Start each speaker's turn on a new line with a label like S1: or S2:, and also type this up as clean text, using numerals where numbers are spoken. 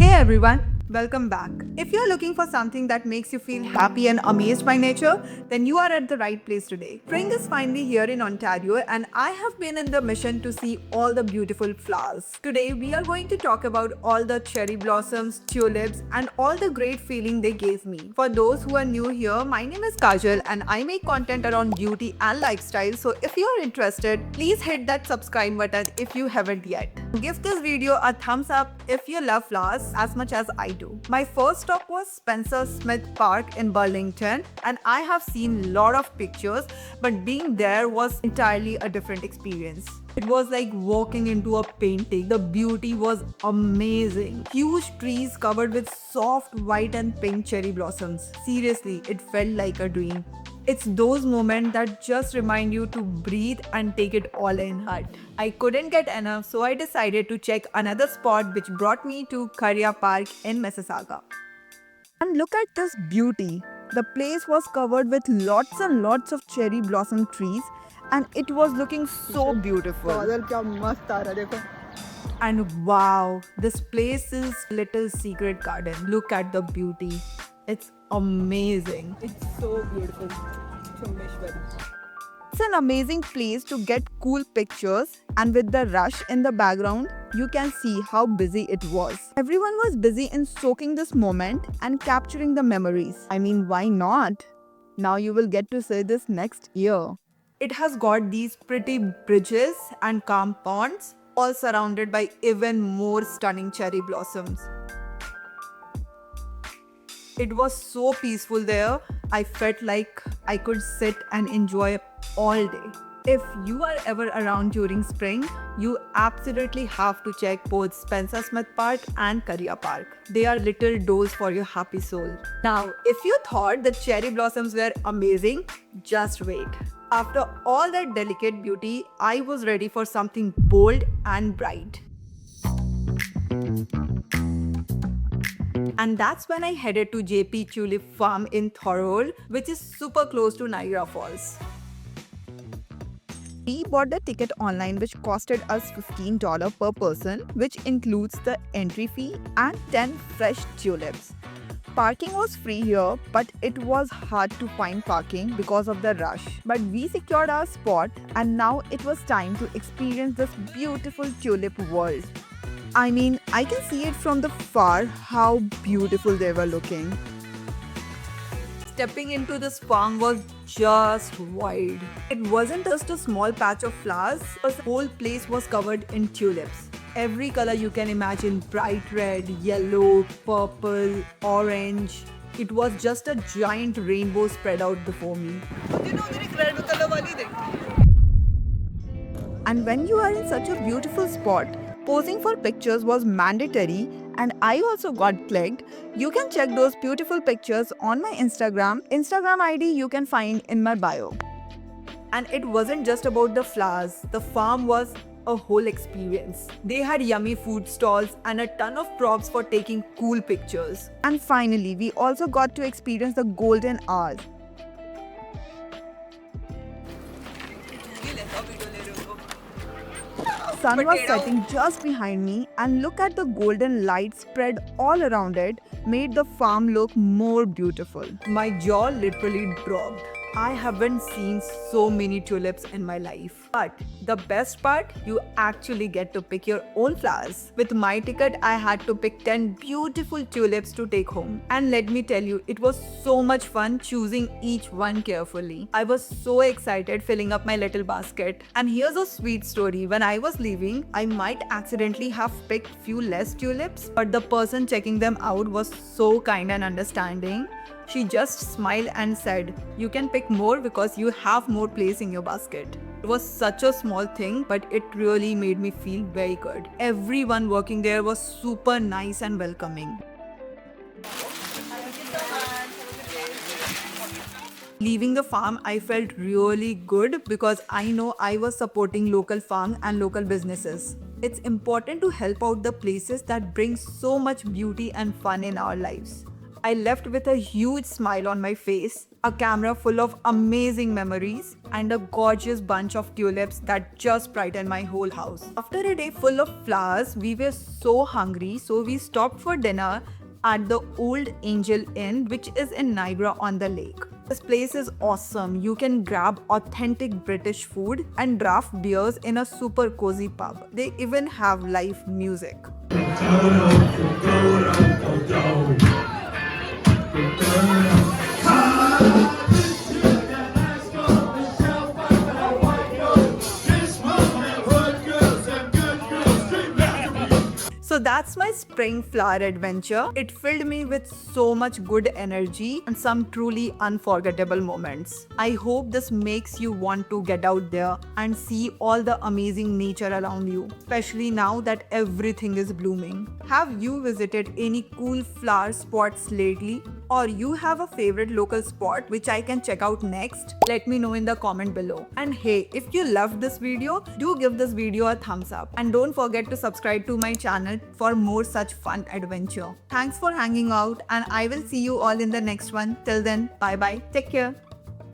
S1: Hey everyone, welcome back. If you're looking for something that makes you feel happy and amazed by nature, then you are at the right place today. Spring is finally here in Ontario, and I have been in the mission to see all the beautiful flowers. Today, we are going to talk about all the cherry blossoms, tulips, and all the great feeling they gave me. For those who are new here, my name is Kajal, and I make content around beauty and lifestyle. So if you're interested, please hit that subscribe button if you haven't yet. Give this video a thumbs up if you love flowers as much as I do. My first stop was Spencer Smith Park in Burlington, and I have seen lot of pictures, but being there was entirely a different experience. It was like walking into a painting. The beauty was amazing. Huge trees covered with soft white and pink cherry blossoms. Seriously, it felt like a dream. It's those moments that just remind you to breathe and take it all in. But I couldn't get enough, so I decided to check another spot which brought me to Karya Park in Mississauga. And look at this beauty. The place was covered with lots and lots of cherry blossom trees, and it was looking so beautiful. And wow, this place is little secret garden. Look at the beauty. It's amazing.
S2: It's so beautiful. Chumeshwari.
S1: It's an amazing place to get cool pictures, and with the rush in the background, you can see how busy it was. Everyone was busy in soaking this moment and capturing the memories. I mean, why not? Now you will get to see this next year. It has got these pretty bridges and calm ponds, all surrounded by even more stunning cherry blossoms. It was so peaceful there. I felt like I could sit and enjoy all day. If you are ever around during spring, you absolutely have to check both Spencer Smith Park and Karya Park. They are little doors for your happy soul. Now, if you thought the cherry blossoms were amazing, just wait. After all that delicate beauty, I was ready for something bold and bright. And that's when I headed to JP Tulip Farm in Thorold, which is super close to Niagara Falls. We bought the ticket online, which costed us $15 per person, which includes the entry fee and 10 fresh tulips. Parking was free here, but it was hard to find parking because of the rush. But we secured our spot, and now it was time to experience this beautiful tulip world. I mean, I can see it from the far how beautiful they were looking. Stepping into this farm was just wild. It wasn't just a small patch of flowers, but the whole place was covered in tulips. Every color you can imagine, bright red, yellow, purple, orange. It was just a giant rainbow spread out before me. And when you are in such a beautiful spot, posing for pictures was mandatory, and I also got clicked. You can check those beautiful pictures on my Instagram. Instagram ID you can find in my bio. And it wasn't just about the flowers. The farm was a whole experience. They had yummy food stalls and a ton of props for taking cool pictures. And finally, we also got to experience the golden hours. Sun was setting just behind me, and look at the golden light spread all around it made the farm look more beautiful. My jaw literally dropped. I haven't seen so many tulips in my life. But the best part, you actually get to pick your own flowers. With my ticket, I had to pick 10 beautiful tulips to take home. And let me tell you, it was so much fun choosing each one carefully. I was so excited filling up my little basket. And here's a sweet story. When I was leaving, I might accidentally have picked few less tulips, but the person checking them out was so kind and understanding. She just smiled and said, "You can pick more because you have more place in your basket." It was such a small thing, but it really made me feel very good. Everyone working there was super nice and welcoming. Leaving the farm, I felt really good because I know I was supporting local farm and local businesses. It's important to help out the places that bring so much beauty and fun in our lives. I left with a huge smile on my face. a camera full of amazing memories, and a gorgeous bunch of tulips that just brightened my whole house. After a day full of flowers, we were so hungry, so we stopped for dinner at the Old Angel Inn, which is in Niagara on the Lake. This place is awesome. You can grab authentic British food and draft beers in a super cozy pub. They even have live music. So that's my spring flower adventure. It filled me with so much good energy and some truly unforgettable moments. I hope this makes you want to get out there and see all the amazing nature around you, especially now that everything is blooming. Have you visited any cool flower spots lately? Or you have a favorite local spot which I can check out next? Let me know in the comment below. And hey, if you loved this video, do give this video a thumbs up. And don't forget to subscribe to my channel for more such fun adventure. Thanks for hanging out, and I will see you all in the next one. Till then, bye bye. Take care.